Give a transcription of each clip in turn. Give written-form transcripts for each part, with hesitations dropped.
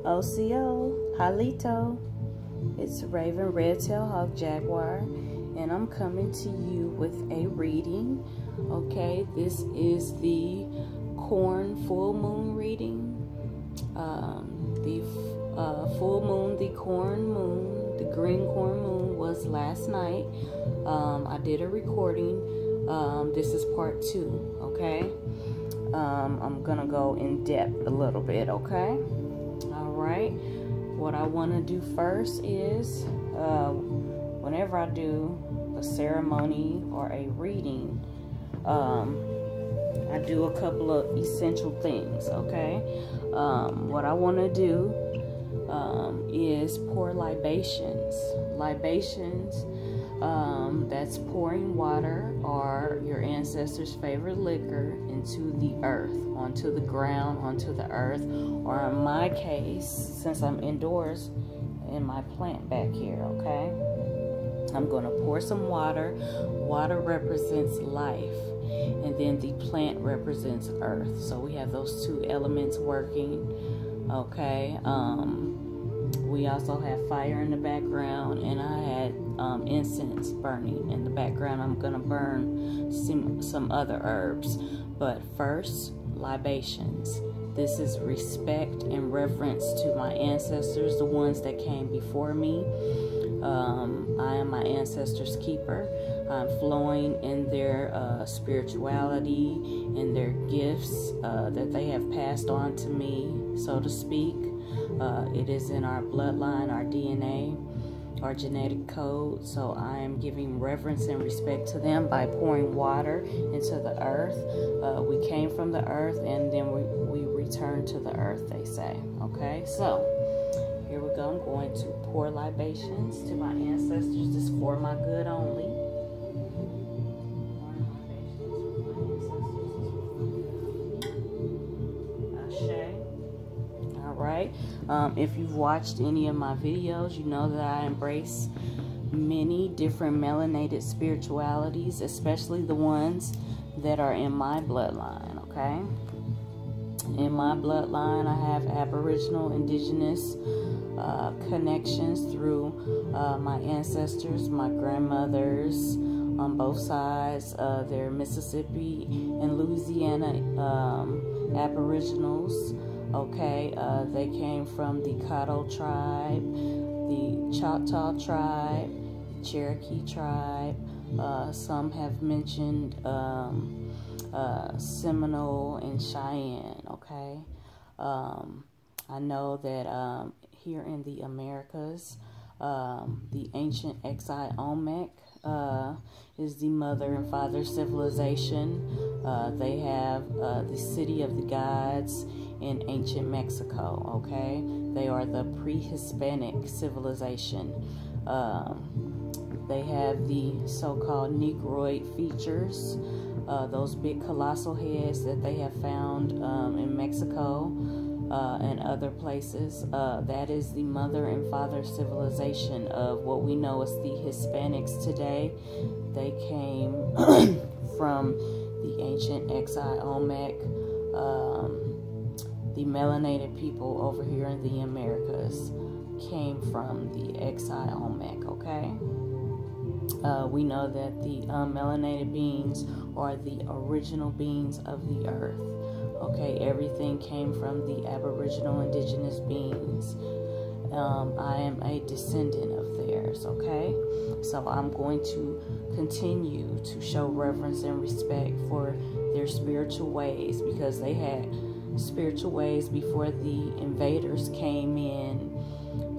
OCO, Halito. It's Raven Red-Tailed Hawk Jaguar, and I'm coming to you with a reading. Okay, this is the corn full moon reading. The full moon, the corn moon, the green corn moon was last night. I did a recording. This is part 2. Okay. I'm gonna go in depth a little bit. Okay. All right. What I want to do first is, whenever I do a ceremony or a reading, I do a couple of essential things. Okay. What I want to do is pour libations. That's pouring water or your ancestors' favorite liquor into the earth, onto the ground, onto the earth, or in my case, since I'm indoors, in my plant back here. Okay, I'm going to pour some water. Water represents life, and then the plant represents earth. So we have those two elements working. Okay. We also have fire in the background, and I had incense burning in the background. I'm gonna burn some other herbs, but first, libations. This is respect and reverence to my ancestors, the ones that came before me. I am my ancestors' keeper. I'm flowing in their spirituality and their gifts that they have passed on to me, so to speak. It is in our bloodline, our DNA, our genetic code. So I am giving reverence and respect to them by pouring water into the earth. We came from the earth, and then we return to the earth, they say. Okay, so here we go. I'm going to pour libations to my ancestors. This is for my good only. Right? If you've watched any of my videos, you know that I embrace many different melanated spiritualities, especially the ones that are in my bloodline. Okay, in my bloodline, I have Aboriginal, Indigenous connections through my ancestors, my grandmothers on both sides. They're Mississippi and Louisiana Aboriginals. Okay, they came from the Caddo tribe, the Choctaw tribe, Cherokee tribe. Some have mentioned Seminole and Cheyenne. Okay, I know that here in the Americas, the ancient Olmec is the mother and father civilization. They have the city of the gods in ancient Mexico. Okay, they are the pre-Hispanic civilization. They have the so-called Negroid features, those big colossal heads that they have found in Mexico and other places. That is the mother and father civilization of what we know as the Hispanics today. They came from the ancient Olmec. The melanated people over here in the Americas came from the Olmec. Okay, we know that the melanated beings are the original beings of the earth. Okay, everything came from the Aboriginal Indigenous beings. I am a descendant of theirs. Okay, so I'm going to continue to show reverence and respect for their spiritual ways, because they had spiritual ways before the invaders came in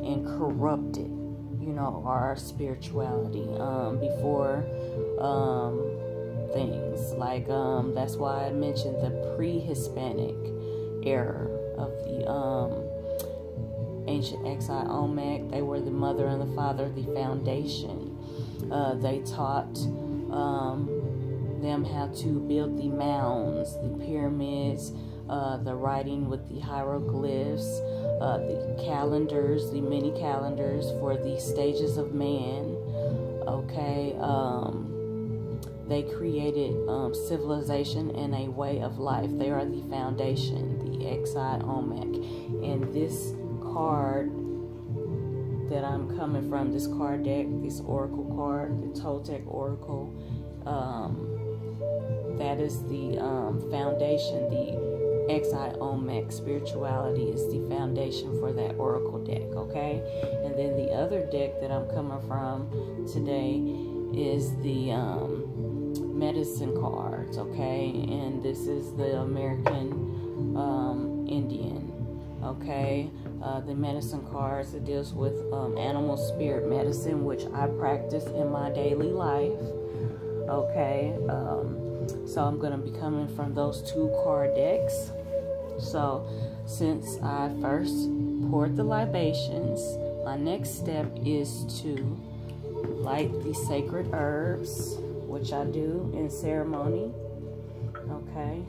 and corrupted, you know, our spirituality. Before things like that's why I mentioned the pre-Hispanic era of the ancient Olmec. They were the mother and the father of the foundation. They taught them how to build the mounds, the pyramids, the writing with the hieroglyphs, the calendars, the many calendars for the stages of man. Okay, they created civilization and a way of life. They are the foundation, the Olmec. And this card that I'm coming from, this card deck, this oracle card, the Toltec oracle, that is the foundation. The Xiomac spirituality is the foundation for that oracle deck, okay? And then the other deck that I'm coming from today is the medicine cards, okay? And this is the American Indian, okay? The medicine cards, it deals with animal spirit medicine, which I practice in my daily life, okay? So I'm going to be coming from those two card decks. So since I first poured the libations, my next step is to light the sacred herbs, which I do in ceremony, okay?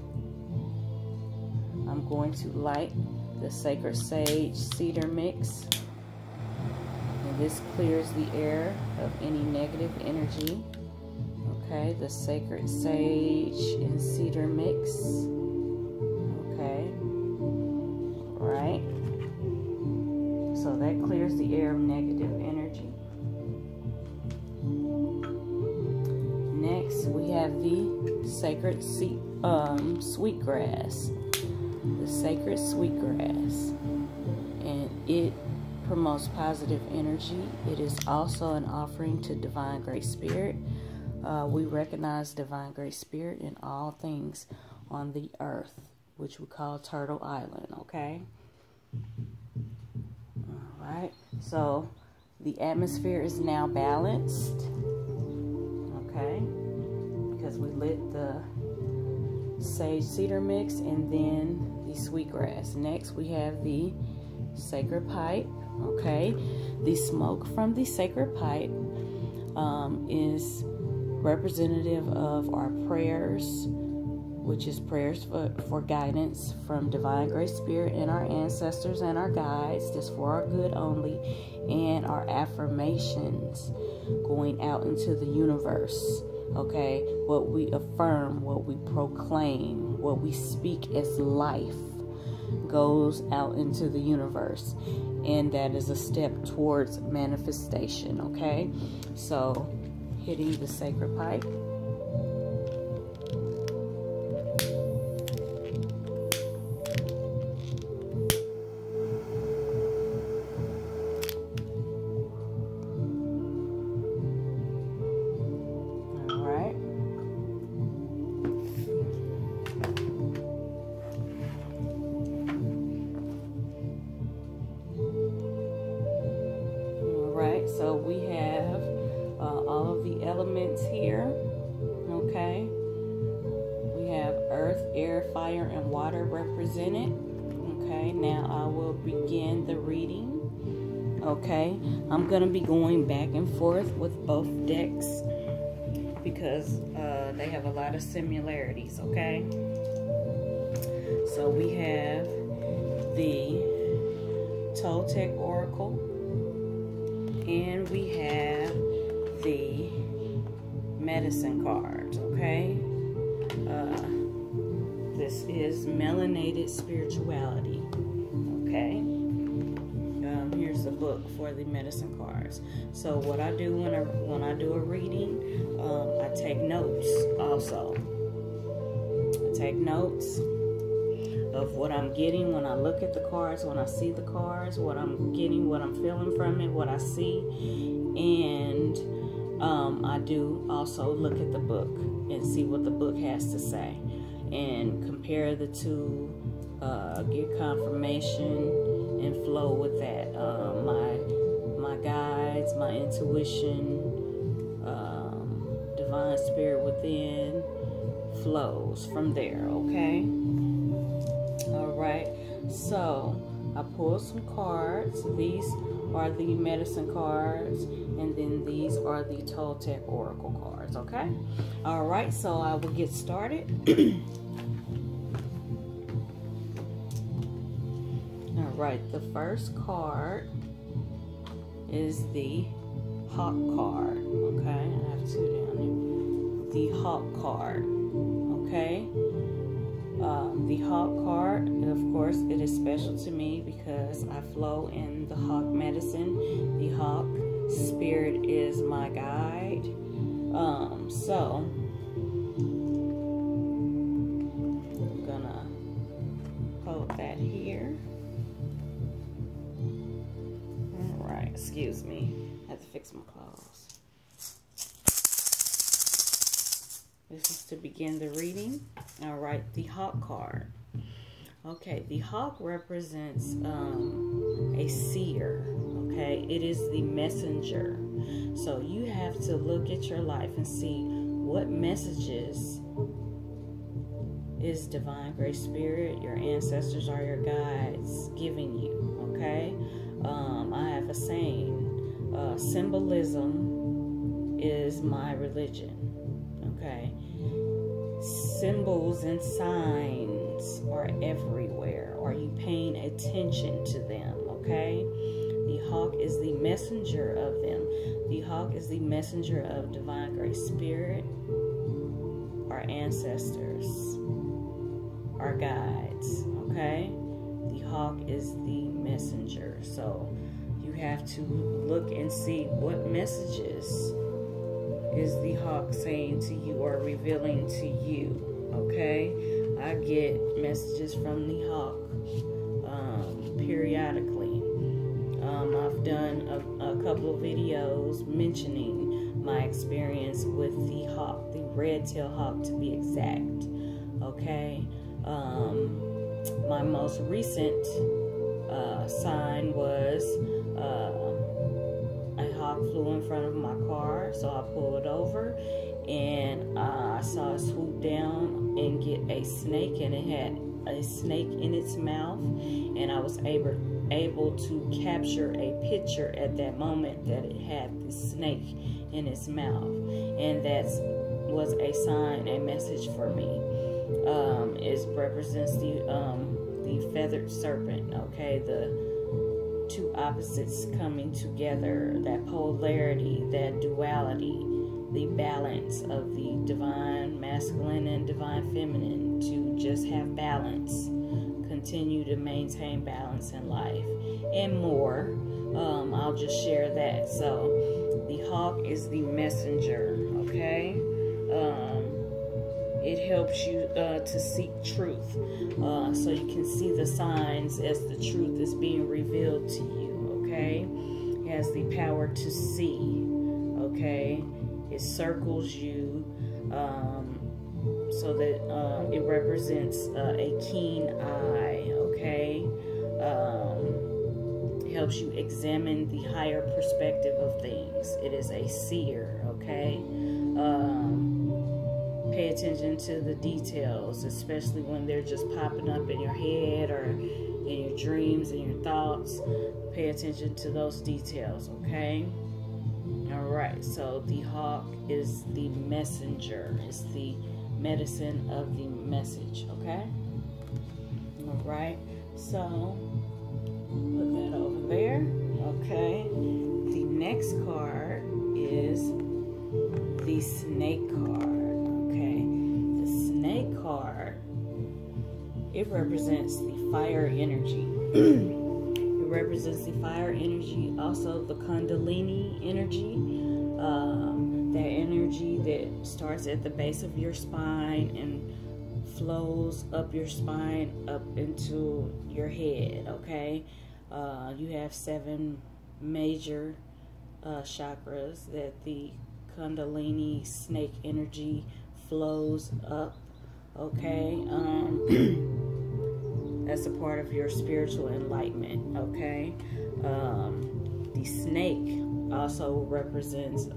I'm going to light the sacred sage cedar mix, and this clears the air of any negative energy. Okay, the sacred sage and cedar mix. Okay, right. So that clears the air of negative energy. Next, we have the sacred sweetgrass. The sacred sweetgrass, and it promotes positive energy. It is also an offering to Divine Great Spirit. We recognize Divine Great Spirit in all things on the earth, which we call Turtle Island, okay? All right, so the atmosphere is now balanced, okay? Because we lit the sage cedar mix and then the sweetgrass. Next, we have the sacred pipe, okay? The smoke from the sacred pipe is representative of our prayers, which is prayers for guidance from Divine Great Spirit and our ancestors and our guides, just for our good only, and our affirmations going out into the universe, okay? What we affirm, what we proclaim, what we speak as life goes out into the universe, and that is a step towards manifestation, okay? So hitting the sacred pipe. All right. All right, so we have all of the elements here, okay? We have earth, air, fire, and water represented, okay? Now I will begin the reading, okay? I'm going to be going back and forth with both decks because they have a lot of similarities, okay? So we have the Toltec Oracle, and we have the medicine cards, okay? This is Melanated Spirituality, okay? Here's the book for the medicine cards. So what I do when I do a reading, I take notes also. I take notes of what I'm getting when I look at the cards, when I see the cards, what I'm getting, what I'm feeling from it, what I see, and I do also look at the book and see what the book has to say and compare the two, get confirmation and flow with that. My guides, my intuition, divine spirit within flows from there, okay? All right, so I pulled some cards. These are the medicine cards, and then these are the Toltec Oracle cards, okay? All right, so I will get started. All right, the first card is the Hawk card, okay? I have two down there. The Hawk card, okay? The Hawk card, of course, it is special to me because I flow in the Hawk medicine. The Hawk spirit is my guide. So I'm gonna hold that here. All right, excuse me. I have to fix my clothes. This is to begin the reading. All right, the Hawk card. Okay, the Hawk represents a seer. Okay, it is the messenger. So you have to look at your life and see what messages is Divine Great Spirit, your ancestors or your guides giving you. Okay, I have a saying, symbolism is my religion. Okay, symbols and signs are everywhere. Are you paying attention to them? Okay, the Hawk is the messenger of them. The Hawk is the messenger of Divine Great Spirit, our ancestors, our guides. Okay, the Hawk is the messenger. So you have to look and see what messages is the Hawk saying to you or revealing to you. Okay, I get messages from the Hawk periodically. I've done a couple of videos mentioning my experience with the Hawk, the red-tailed hawk to be exact. Okay, my most recent sign was a hawk flew in front of my car, so I pulled over and I saw it swoop down and get a snake, and it had a snake in its mouth, and I was able to capture a picture at that moment that it had the snake in its mouth, and that was a sign, a message for me. It represents the feathered serpent. Okay, the two opposites coming together, that polarity, that duality, the balance of the divine masculine and divine feminine, to just have balance, continue to maintain balance in life, and more. I'll just share that. So the Hawk is the messenger. Okay, it helps you to seek truth, so you can see the signs as the truth is being revealed to you. Okay, it has the power to see. Okay, it circles you, so that it represents a keen eye. Okay, it helps you examine the higher perspective of things. It is a seer. Okay, pay attention to the details, especially when they're just popping up in your head or in your dreams and your thoughts. Pay attention to those details. Okay. All right, so the Hawk is the messenger. It's the medicine of the message. Okay. All right, so put that over there. Okay, the next card is the snake card. Okay, the snake card, it represents the fire energy. It represents the fire energy, also the Kundalini energy, that energy that starts at the base of your spine and flows up your spine, up into your head. Okay, you have 7 major chakras that the Kundalini snake energy flows up. Okay, that's a part of your spiritual enlightenment. Okay, the snake also represents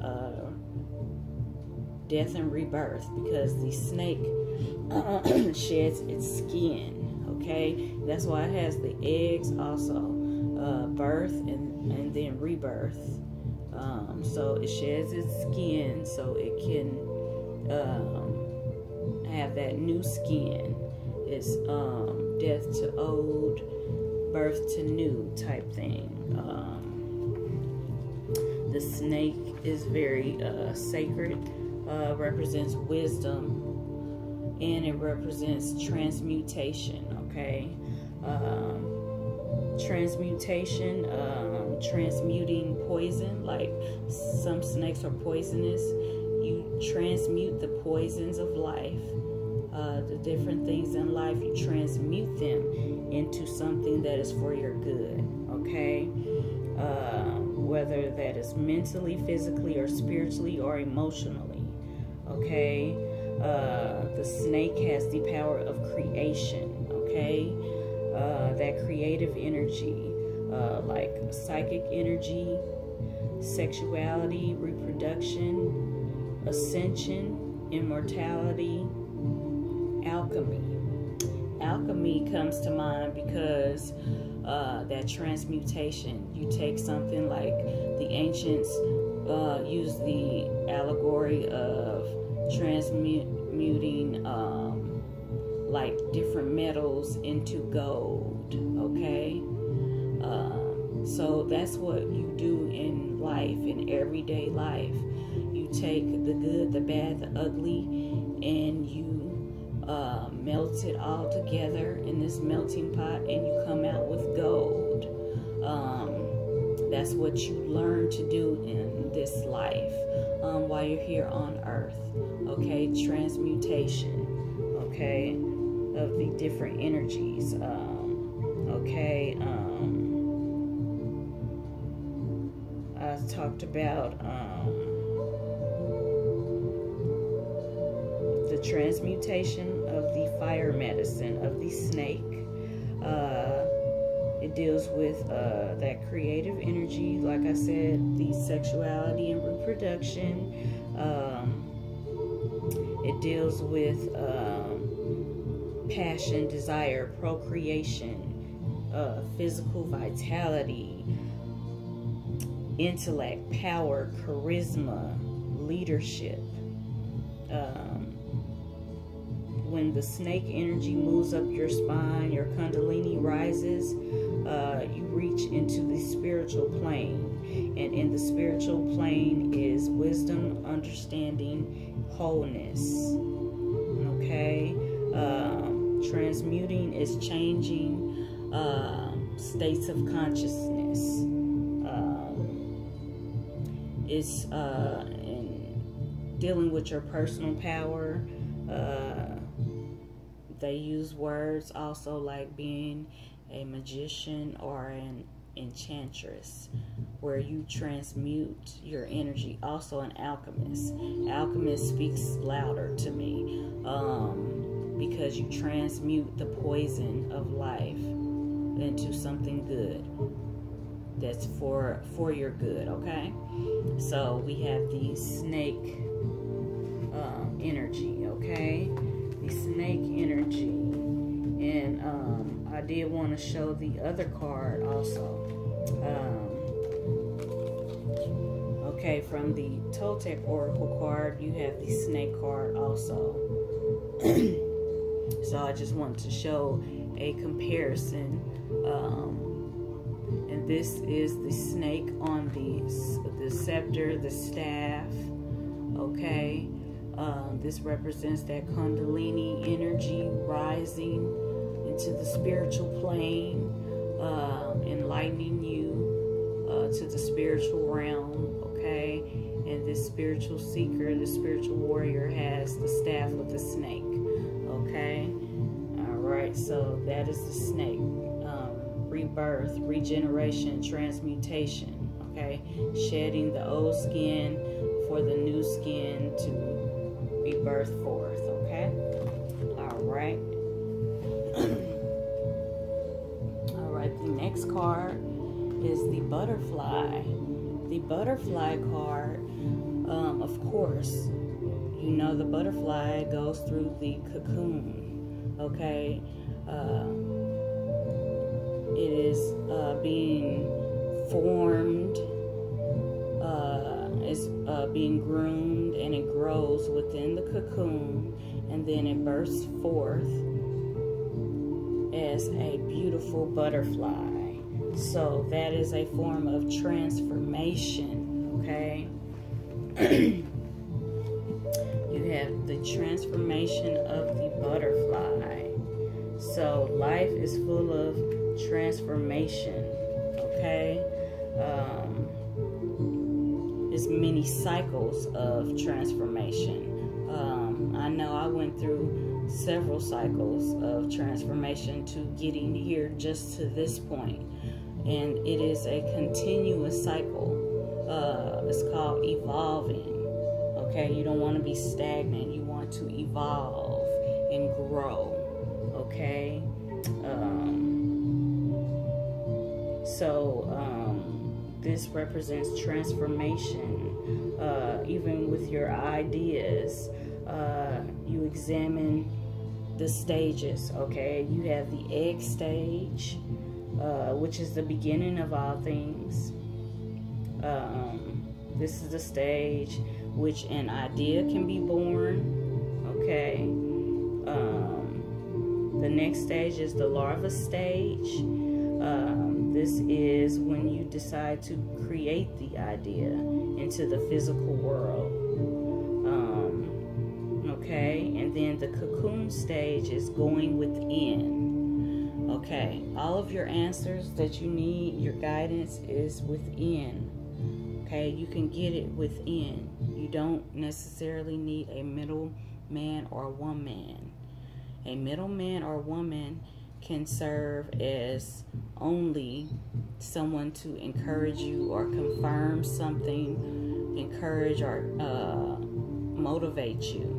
death and rebirth, because the snake sheds its skin. Okay, that's why it has the eggs also, birth and then rebirth. So it sheds its skin so it can have that new skin. It's death to old, birth to new type thing. The snake is very sacred, represents wisdom, and it represents transmutation, okay? Transmutation, transmuting poison, like some snakes are poisonous. You transmute the poisons of life, the different things in life, you transmute them into something that is for your good, okay? Whether that is mentally, physically, or spiritually, or emotionally, okay? The snake has the power of creation, okay? That creative energy, like psychic energy, sexuality, reproduction, ascension, immortality, alchemy. Alchemy comes to mind because that transmutation. You take something like the ancients use the allegory of transmuting like different metals into gold, okay? So that's what you do in life, in everyday life. You take the good, the bad, the ugly, and you melt it all together in this melting pot, and you come out with gold. That's what you learn to do in this life while you're here on earth, okay? Transmutation, okay, of the different energies, okay? I talked about the transmutation of the fire medicine of the snake. It deals with that creative energy, like I said, the sexuality and reproduction. It deals with passion, desire, procreation, physical vitality, intellect, power, charisma, leadership. When the snake energy moves up your spine, your kundalini rises, you reach into the spiritual plane. And in the spiritual plane is wisdom, understanding, wholeness. Okay? Transmuting is changing states of consciousness. It's in dealing with your personal power. They use words also like being a magician or an enchantress, where you transmute your energy. Also an alchemist. Alchemist speaks louder to me because you transmute the poison of life into something good that's for your good, okay? So we have the snake energy, okay? The snake energy. And I did want to show the other card also. Okay, from the Toltec Oracle card, you have the snake card also. So I just wanted to show a comparison. And this is the snake on the scepter, the staff. Okay. This represents that kundalini energy rising into the spiritual plane, enlightening you to the spiritual realm, okay? And this spiritual seeker, the spiritual warrior, has the staff with the snake, okay? All right, so that is the snake. Rebirth, regeneration, transmutation, okay? Shedding the old skin for the new skin to be birthed forth, okay? All right. All right, the next card is the butterfly. The butterfly card, of course, you know the butterfly goes through the cocoon, okay? It is being formed, is being groomed, and it grows within the cocoon, and then it bursts forth as a beautiful butterfly. So that is a form of transformation, okay? You have the transformation of the butterfly. So life is full of transformation, okay? There's many cycles of transformation. I know I went through several cycles of transformation to getting here just to this point. And it is a continuous cycle. It's called evolving. Okay, you don't want to be stagnant. You want to evolve and grow. Okay, this represents transformation. Even with your ideas, you examine the stages. Okay, you have the egg stage, which is the beginning of all things. This is the stage which an idea can be born. Okay. The next stage is the larva stage. This is when you decide to create the idea into the physical world. Okay, and then the cocoon stage is going within. Okay, all of your answers that you need, your guidance is within. Okay, you can get it within. You don't necessarily need a middleman or woman. A middleman or woman can serve as only someone to encourage you or confirm something, encourage or motivate you.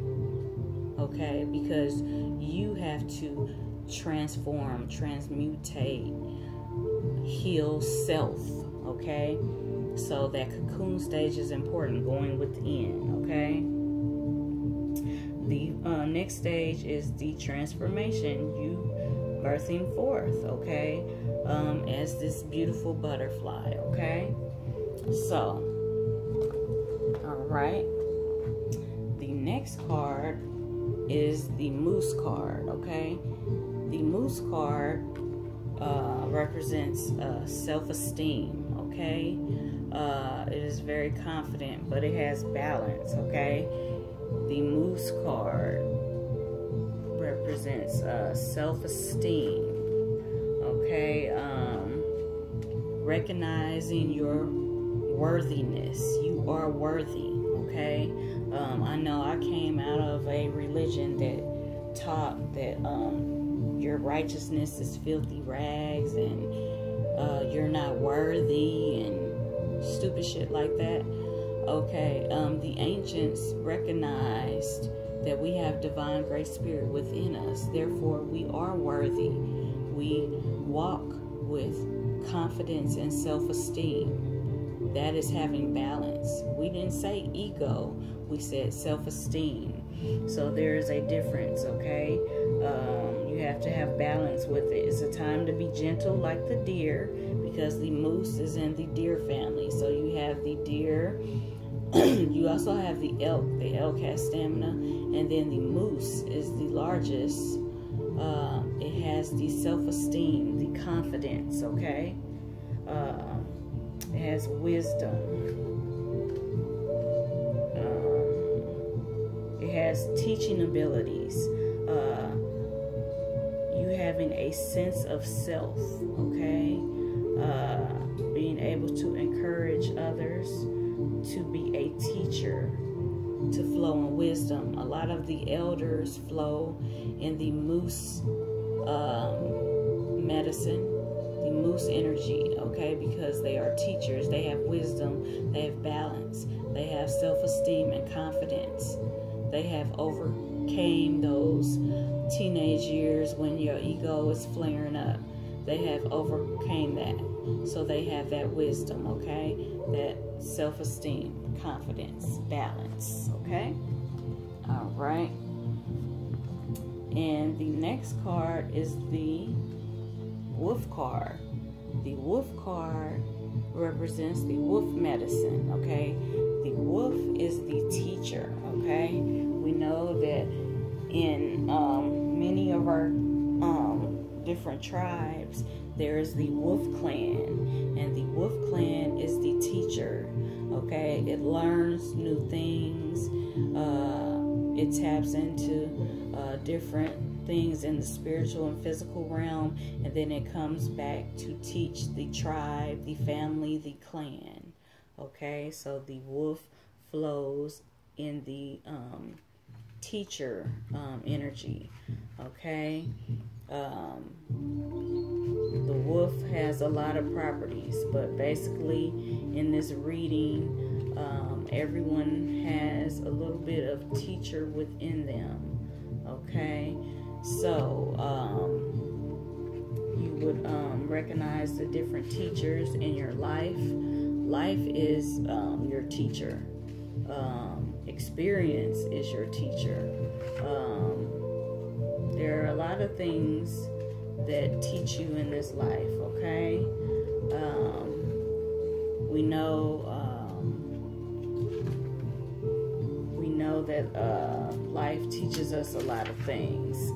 Okay, because you have to transform, transmutate, heal self. Okay, so that cocoon stage is important, going within. Okay, the next stage is the transformation, you birthing forth. Okay, as this beautiful butterfly. Okay, so all right, the next card is the moose card. Okay, the moose card represents self-esteem. Okay, it is very confident, but it has balance. Okay, the moose card represents self-esteem. Okay, recognizing your worthiness. You are worthy. Okay, I know I came out of a religion that taught that your righteousness is filthy rags and you're not worthy and stupid shit like that. Okay, the ancients recognized that we have divine great spirit within us. Therefore, we are worthy. We walk with confidence and self-esteem. That is having balance. We didn't say ego. We said self-esteem. So there is a difference, okay? You have to have balance with it. It's a time to be gentle like the deer, because the moose is in the deer family. So you have the deer. You also have the elk. The elk has stamina. And then the moose is the largest. It has the self-esteem, the confidence, okay? It has wisdom. It has teaching abilities. You having a sense of self, okay? Being able to encourage others, to be a teacher, to flow in wisdom. A lot of the elders flow in the moose medicine, the moose energy, okay, because they are teachers. They have wisdom, they have balance, they have self-esteem and confidence. They have overcame those teenage years when your ego is flaring up. They have overcame that. So they have that wisdom, okay? That self-esteem, confidence, balance, okay? All right. And the next card is the wolf card. The wolf card represents the wolf medicine, okay? The wolf is the teacher, okay? We know that in many of our different tribes, there is the wolf clan, and the wolf clan is the teacher, okay? It learns new things. it taps into different things in the spiritual and physical realm, and then it comes back to teach the tribe, the family, the clan. Okay, so the wolf flows in the teacher energy. Okay, the wolf has a lot of properties, but basically in this reading, everyone has a little bit of teacher within them. Okay, so you would recognize the different teachers in your life. Life is your teacher. Experience is your teacher. There are a lot of things that teach you in this life. Okay, we know that life teaches us a lot of things.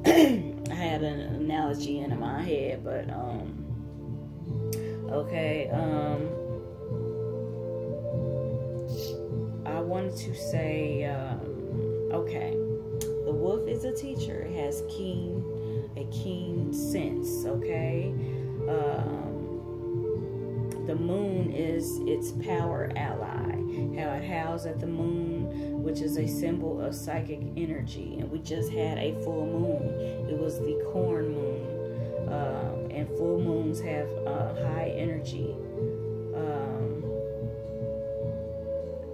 I had an analogy in my head, but okay, I wanted to say, okay, the wolf is a teacher. It has a keen sense. Okay, the moon is its power ally. How it howls at the moon, which is a symbol of psychic energy. And we just had a full moon. It was the corn moon. And full moons have high energy.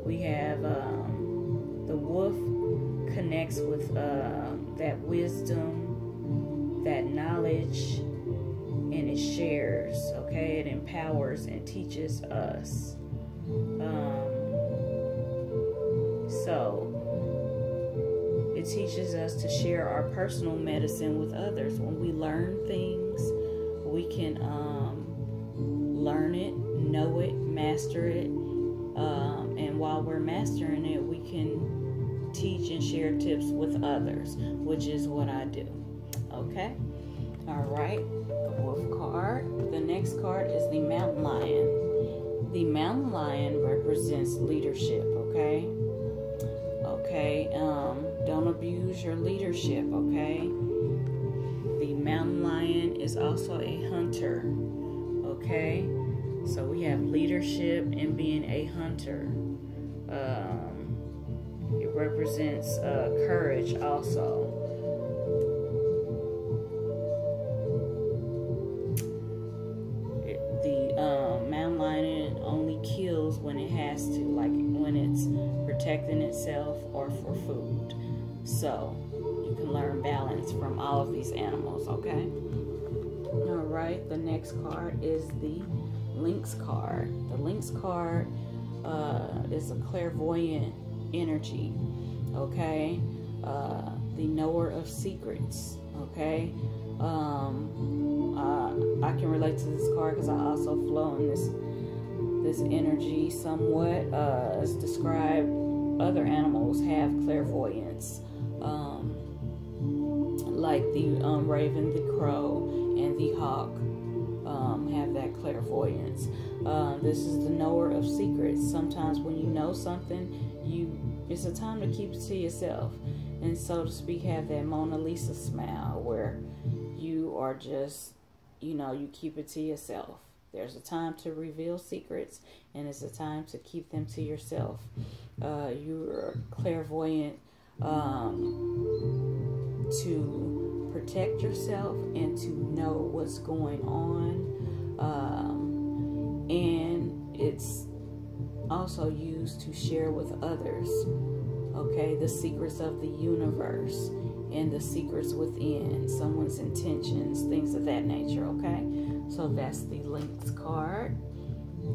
We have the wolf connects with that wisdom, that knowledge, and it shares. Okay, it empowers and teaches us. So it teaches us to share our personal medicine with others. When we learn things, we can learn it, know it, master it, and while we're mastering it, we can teach and share tips with others, which is what I do. Okay, all right, the wolf card. The next card is the mountain lion. The mountain lion represents leadership. Okay, don't abuse your leadership. Okay, the mountain lion is also a hunter. Okay, so we have leadership and being a hunter. It represents courage also. The mountain lion only kills when it has to, like when it's protecting itself or for food. So you can learn balance from all of these animals. Okay. All right. The next card is the Lynx card. The Lynx card is a clairvoyant energy. Okay, the knower of secrets. Okay, I can relate to this card because I also flow in this energy somewhat. It's described other animals have clairvoyance, like the raven, the crow, and the hawk have that clairvoyance. This is the knower of secrets. Sometimes when you know something, it's a time to keep it to yourself, and so to speak, have that Mona Lisa smile where you are just, you keep it to yourself. There's a time to reveal secrets, and it's a time to keep them to yourself. You're clairvoyant to protect yourself and to know what's going on, and it's also used to share with others, okay, the secrets of the universe and the secrets within, someone's intentions, things of that nature. Okay, so that's the Lynx card.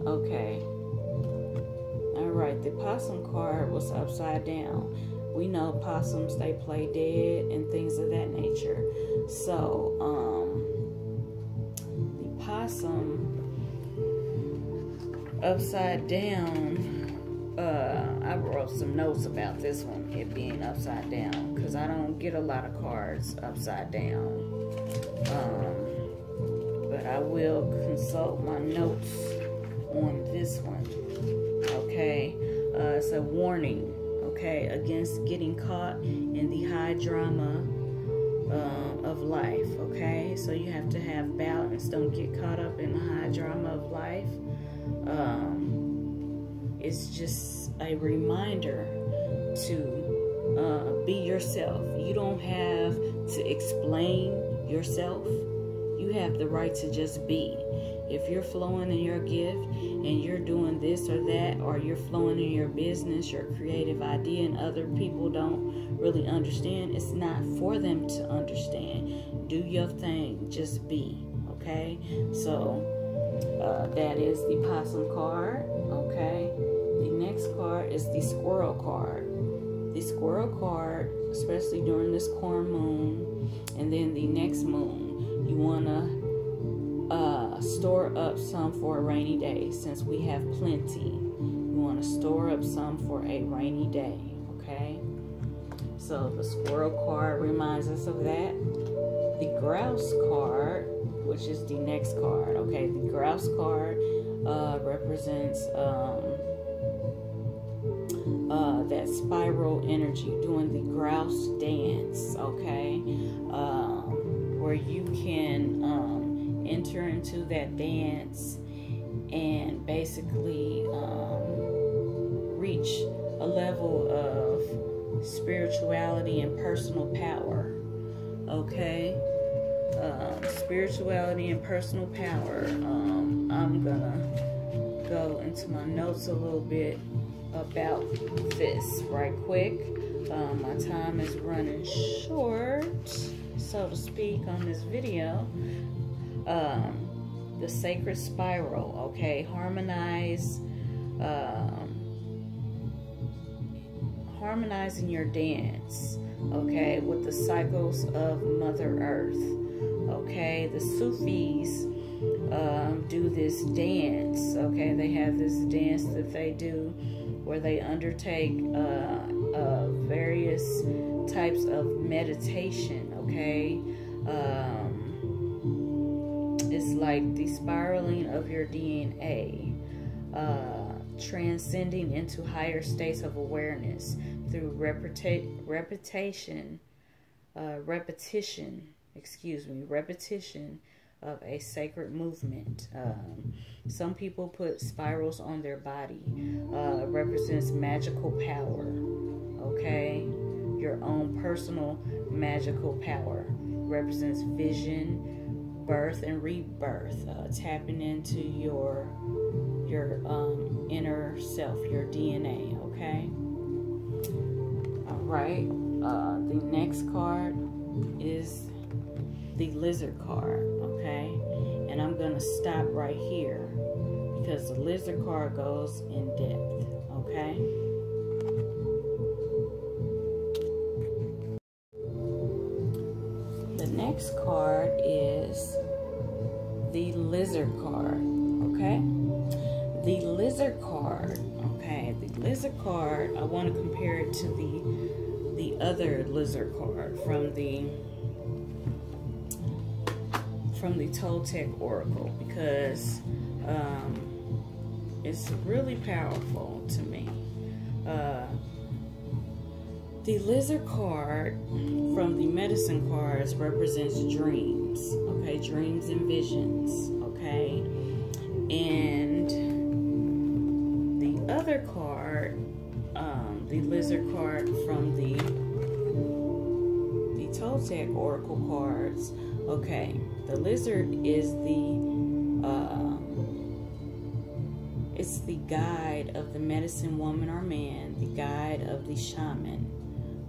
Okay, all right, the possum card was upside down. We know possums, they play dead and things of that nature. So the possum upside down, I wrote some notes about this one, it being upside down, because I don't get a lot of cards upside down. But I will consult my notes on this one. Okay, it's a warning. okay, against getting caught in the high drama of life, okay? So you have to have balance. Don't get caught up in the high drama of life. It's just a reminder to be yourself. You don't have to explain yourself. You have the right to just be. If you're flowing in your gift and you're doing this or that, or you're flowing in your business, your creative idea, and other people don't really understand, it's not for them to understand. Do your thing, just be, okay? So that is the possum card, okay? The next card is the squirrel card. The squirrel card, especially during this corn moon and then the next moon, you want to store up some for a rainy day. Since we have plenty, you want to store up some for a rainy day, okay? So the squirrel card reminds us of that. The grouse card, which is the next card, okay? The grouse card represents that spiral energy, doing the grouse dance, okay? Where you can enter into that dance and basically reach a level of spirituality and personal power, okay? Spirituality and personal power. I'm gonna go into my notes a little bit about this right quick. My time is running short, so to speak, on this video. The sacred spiral, okay? Harmonizing your dance, okay, with the cycles of Mother Earth, okay? The Sufis do this dance, okay? They have this dance that they do where they undertake various types of meditation, okay? It's like the spiraling of your DNA, transcending into higher states of awareness through repetition of a sacred movement. Some people put spirals on their body. Represents magical power, okay? Your own personal magical power. Represents vision, birth and rebirth, tapping into your inner self, your DNA, okay? All right. The next card is the lizard card, okay? And I'm gonna stop right here because the lizard card goes in depth, okay? The next card is the lizard card, okay? The lizard card, okay? The lizard card, I want to compare it to the other lizard card from the Toltec Oracle, because it's really powerful to me. The lizard card from the medicine cards represents dreams, okay? Dreams and visions, okay? And the other card, the lizard card from the Toltec Oracle cards, okay? The lizard is it's the guide of the medicine woman or man, the guide of the shaman,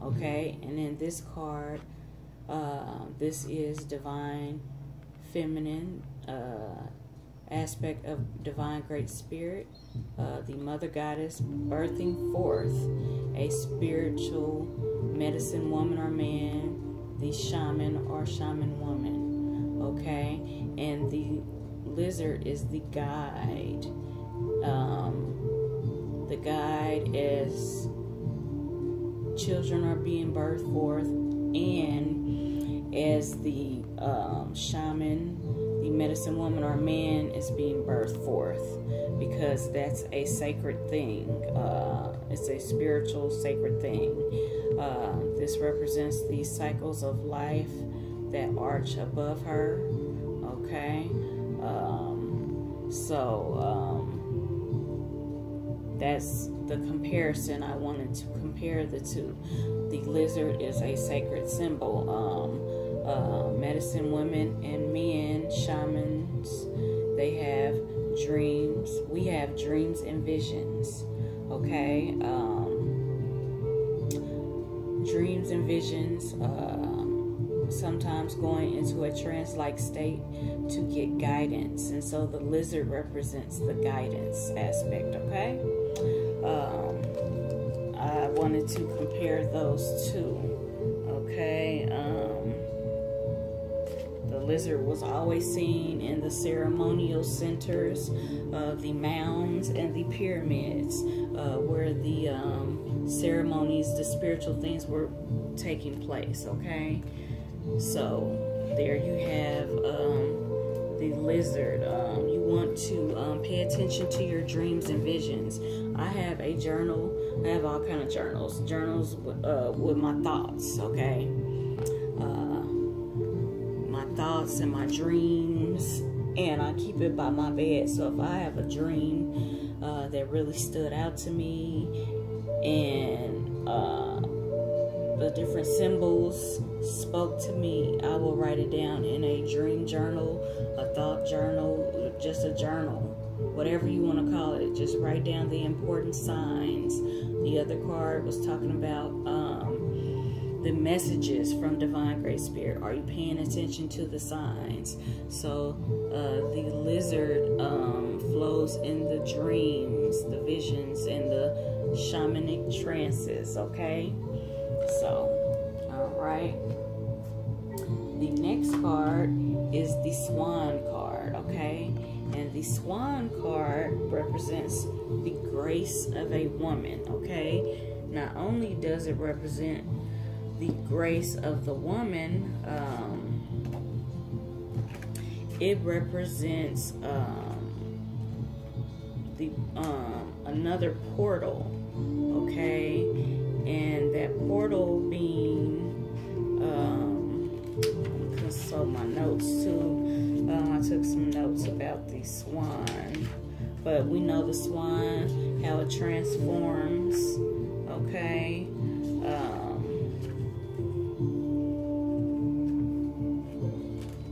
okay? And in this card, this is divine feminine aspect of divine great spirit, the mother goddess birthing forth a spiritual medicine woman or man, the shaman or shaman woman, okay? And the lizard is the guide. The guide as children are being birthed forth, and as the shaman, the medicine woman or man is being birthed forth, because that's a sacred thing. It's a spiritual sacred thing. This represents the cycles of life that arch above her. Okay, that's the comparison. I wanted to compare the two. The lizard is a sacred symbol. Medicine women and men, shamans, they have dreams. We have dreams and visions. Okay, dreams and visions. Sometimes going into a trance-like state to get guidance, and so the lizard represents the guidance aspect. Okay, I wanted to compare those two. Okay, the lizard was always seen in the ceremonial centers, the mounds and the pyramids, where the ceremonies, the spiritual things were taking place. Okay, so there you have the lizard. You want to pay attention to your dreams and visions. I have a journal. I have all kind of journals with my thoughts. Okay, my thoughts and my dreams, and I keep it by my bed. So if I have a dream that really stood out to me, and the different symbols spoke to me, I will write it down in a dream journal, a thought journal, just a journal, whatever you want to call it. Just write down the important signs. The other card was talking about the messages from Divine Great Spirit. Are you paying attention to the signs? So the lizard flows in the dreams, the visions, and the shamanic trances. Okay, so all right, the next card is the swan card. Okay, and the swan card represents the grace of a woman. Okay, not only does it represent the grace of the woman, it represents the another portal. Okay, and that portal being consult my notes too. I took some notes about the swan, but we know the swan, how it transforms. Okay,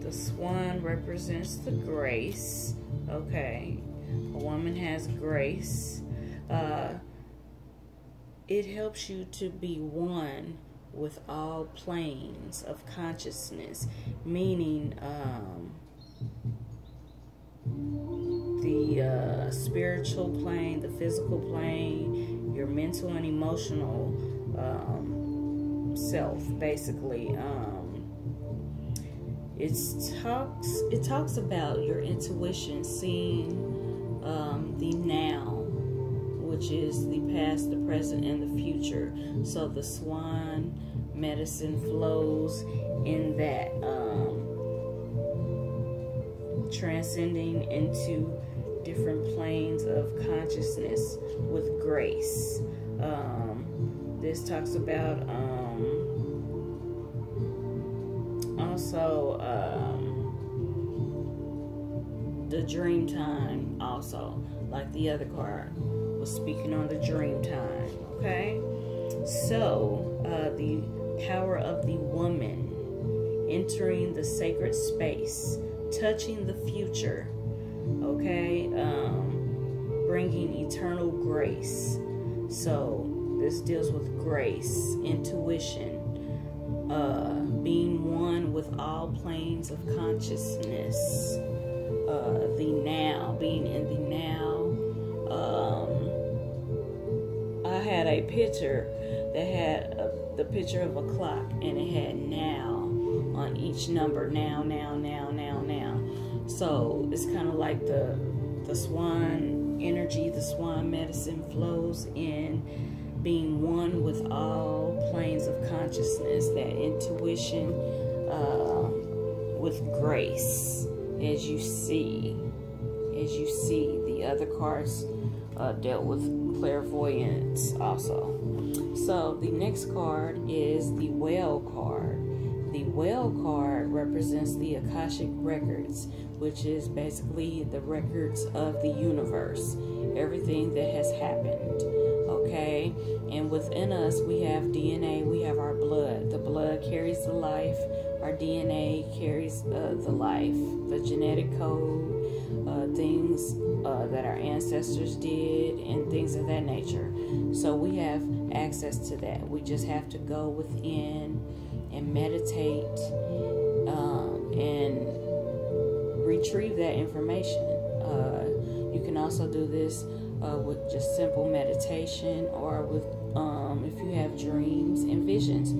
the swan represents the grace. Okay, a woman has grace. It helps you to be one with all planes of consciousness, meaning the spiritual plane, the physical plane, your mental and emotional self, basically. It talks about your intuition, seeing the now, which is the past, the present, and the future. So the swan medicine flows in that, transcending into different planes of consciousness with grace. This talks about also the dream time, also, like the other card was speaking on the dream time. Okay, so the power of the woman entering the sacred space, touching the future. Okay, bringing eternal grace. So this deals with grace, intuition, being one with all planes of consciousness, the now, being in the now. I had a picture that had the picture of a clock, and it had now on each number. Now, now, now, now, now. So it's kind of like the swan energy, the swan medicine flows in being one with all planes of consciousness, that intuition, with grace, as you see. The other cards dealt with clairvoyance also. So the next card is the Whale card. The Whale card represents the Akashic records, which is basically the records of the universe, everything that has happened. Okay, and within us we have DNA, we have our blood. The blood carries the life, our DNA carries the life, the genetic code, things that our ancestors did, and things of that nature. So we have access to that. We just have to go within and meditate and retrieve that information. You can also do this with just simple meditation, or with if you have dreams and visions,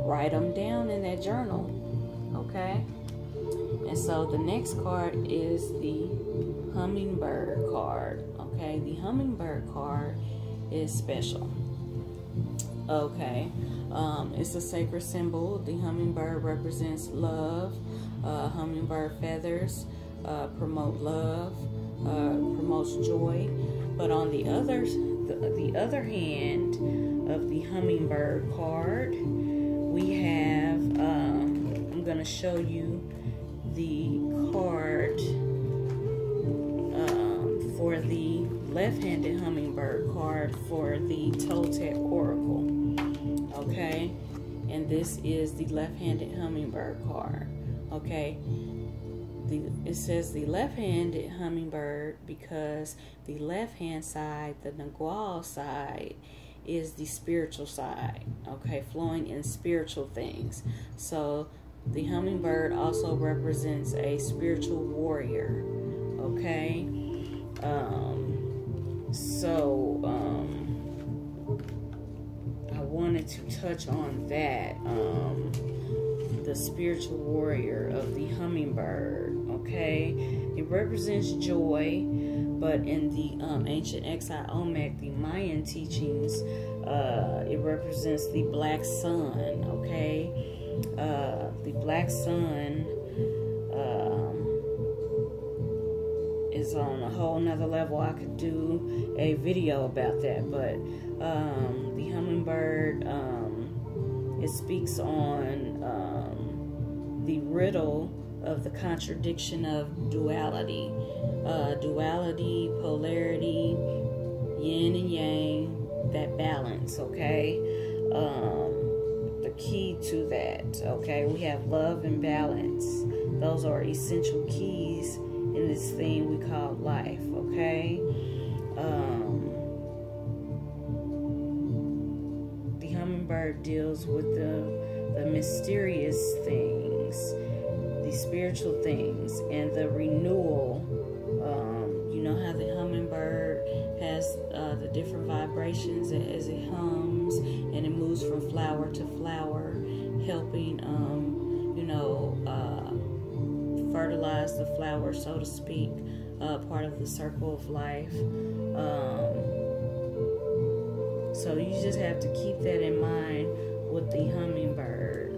write them down in that journal. Okay, and so the next card is the Hummingbird card. Okay, the Hummingbird card is special. Okay, it's a sacred symbol. The hummingbird represents love. Hummingbird feathers promote love, promotes joy. But on the other hand of the hummingbird card, we have, I'm going to show you the card for the left-handed hummingbird card for the Toltec Oracle. Okay, and this is the left-handed hummingbird card. Okay, it says the left-handed hummingbird because the left-hand side, the Nagual side, is the spiritual side. Okay, flowing in spiritual things. So the hummingbird also represents a spiritual warrior. Okay, I wanted to touch on that, the spiritual warrior of the hummingbird. Okay, it represents joy, but in the ancient exile Olmec, the Mayan teachings, it represents the black sun. Okay, the black sun is on a whole nother level. I could do a video about that, but the hummingbird, it speaks on the riddle of the contradiction of duality, polarity, yin and yang, that balance. Okay, the key to that. Okay, we have love and balance. Those are essential keys in this thing we call life. Okay, the hummingbird deals with the mysterious things, the spiritual things, and the renewal. You know how the hummingbird has the different vibrations as it hums, and it moves from flower to flower, helping fertilize the flower, so to speak, part of the circle of life. So you just have to keep that in mind with the hummingbird.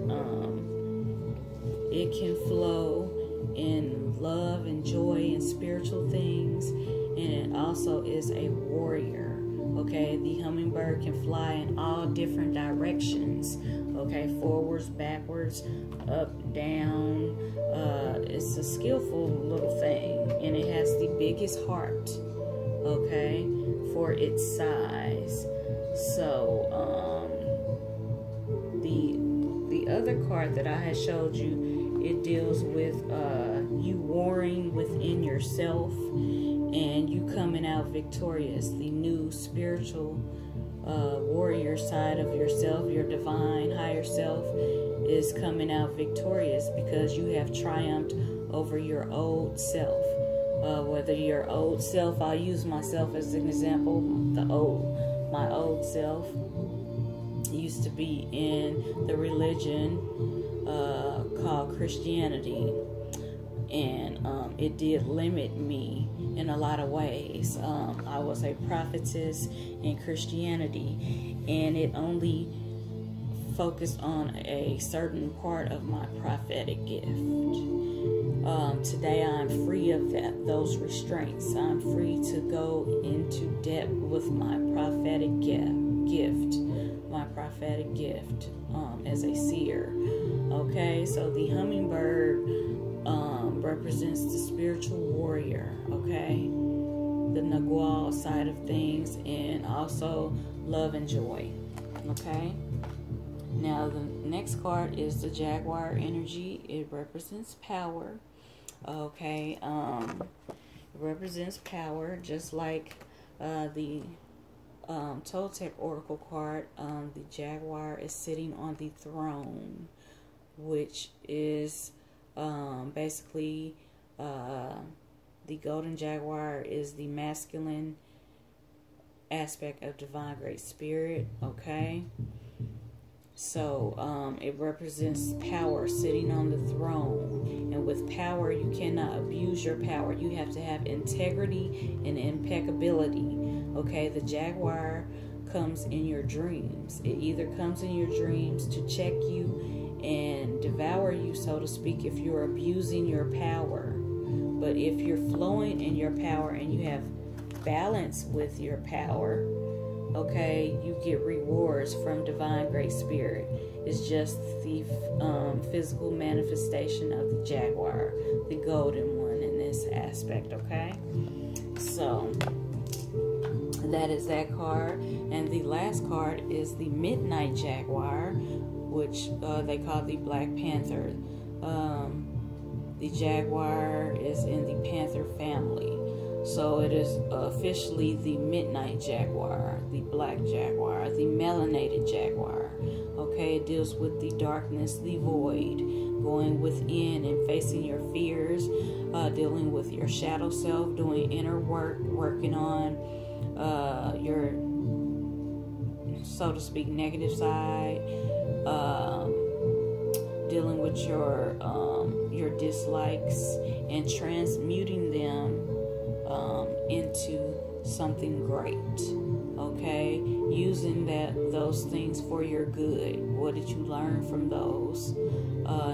It can flow in love and joy and spiritual things, and it also is a warrior. Okay, the hummingbird can fly in all different directions. Okay, forwards, backwards, up, down. It's a skillful little thing, and it has the biggest heart. Okay, for its size. So the other card that I had showed you, it deals with you warring within yourself and you coming out victorious. The new spiritual warrior side of yourself, your divine higher self, is coming out victorious because you have triumphed over your old self. Whether your old self, I'll use myself as an example. My old self used to be in the religion called Christianity, and it did limit me in a lot of ways. I was a prophetess in Christianity, and it only focused on a certain part of my prophetic gift. Today I'm free of those restraints. I'm free to go into depth with my prophetic gift, as a seer. Okay, so the hummingbird represents the spiritual warrior, okay, the Nagual side of things, and also love and joy. Okay, now the next card is the Jaguar energy. It represents power. Okay, it represents power, just like the Toltec oracle card. The Jaguar is sitting on the throne, which is basically the golden jaguar is the masculine aspect of divine great spirit. Okay, so it represents power, sitting on the throne, and with power you cannot abuse your power. You have to have integrity and impeccability. Okay, the jaguar comes in your dreams. It either comes in your dreams to check you and devour you, so to speak, if you're abusing your power. But if you're flowing in your power and you have balance with your power, okay, you get rewards from divine great spirit. It's just the physical manifestation of the jaguar, the golden one in this aspect. Okay, so that is that card. And the last card is the midnight jaguar, which they call the Black Panther. The jaguar is in the panther family, so it is officially the midnight jaguar, the black jaguar, the melanated jaguar. Okay, it deals with the darkness, the void, going within and facing your fears, dealing with your shadow self, doing inner work, working on your, so to speak, negative side, dealing with your dislikes and transmuting them into something great. Okay, using those things for your good. What did you learn from those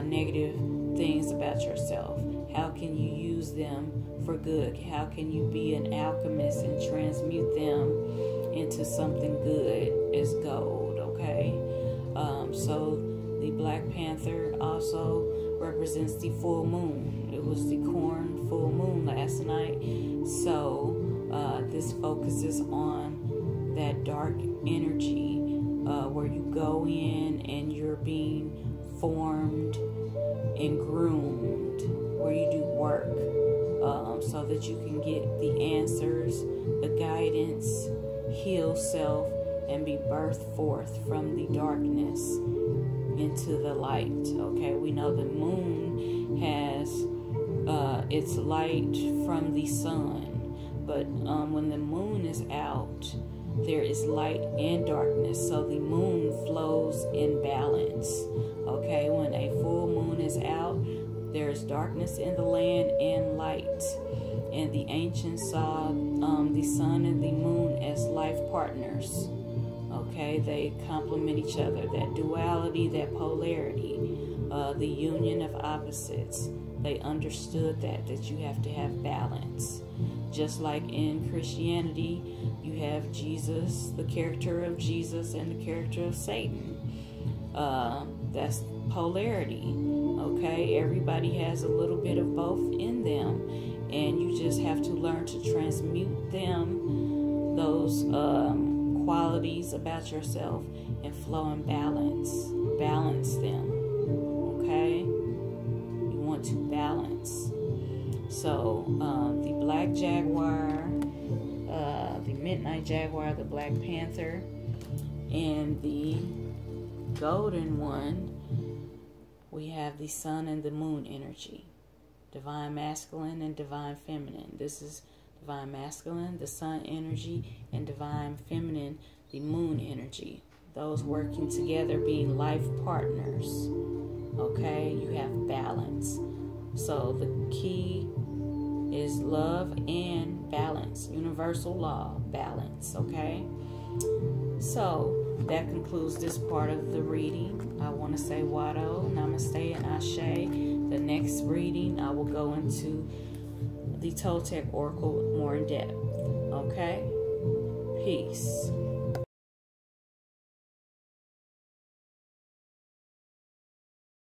negative things about yourself? How can you use them for good? How can you be an alchemist and transmute them into something good as gold? Okay, so the Black Panther also represents the full moon. It was the corn full moon last night, so this focuses on that dark energy where you go in and you're being formed and groomed, where you do work so that you can get the answers, the guidance, heal self, and be birthed forth from the darkness into the light. Okay, we know the moon has its light from the sun, but when the moon is out, there is light and darkness, so the moon flows in balance. Okay, when a full moon is out, there is darkness in the land and light, and the ancients saw the sun and the moon as life partners. Okay, they complement each other, that duality, that polarity, the union of opposites. They understood that you have to have balance. Just like in Christianity, you have Jesus, the character of Jesus, and the character of Satan. That's polarity. Okay, everybody has a little bit of both in them, and you just have to learn to transmute them, those qualities about yourself, and flow in balance them. Okay, you want to balance. So the black jaguar, the midnight jaguar, the Black Panther, and the golden one, we have the sun and the moon energy, divine masculine and divine feminine. This is divine masculine, the sun energy, and divine feminine, the moon energy. Those working together, being life partners. Okay, you have balance. So the key is love and balance. Universal law, balance. Okay, so that concludes this part of the reading. I want to say Wado, Namaste, and Ashe. The next reading, I will go into the Toltec Oracle more in depth. Okay? Peace.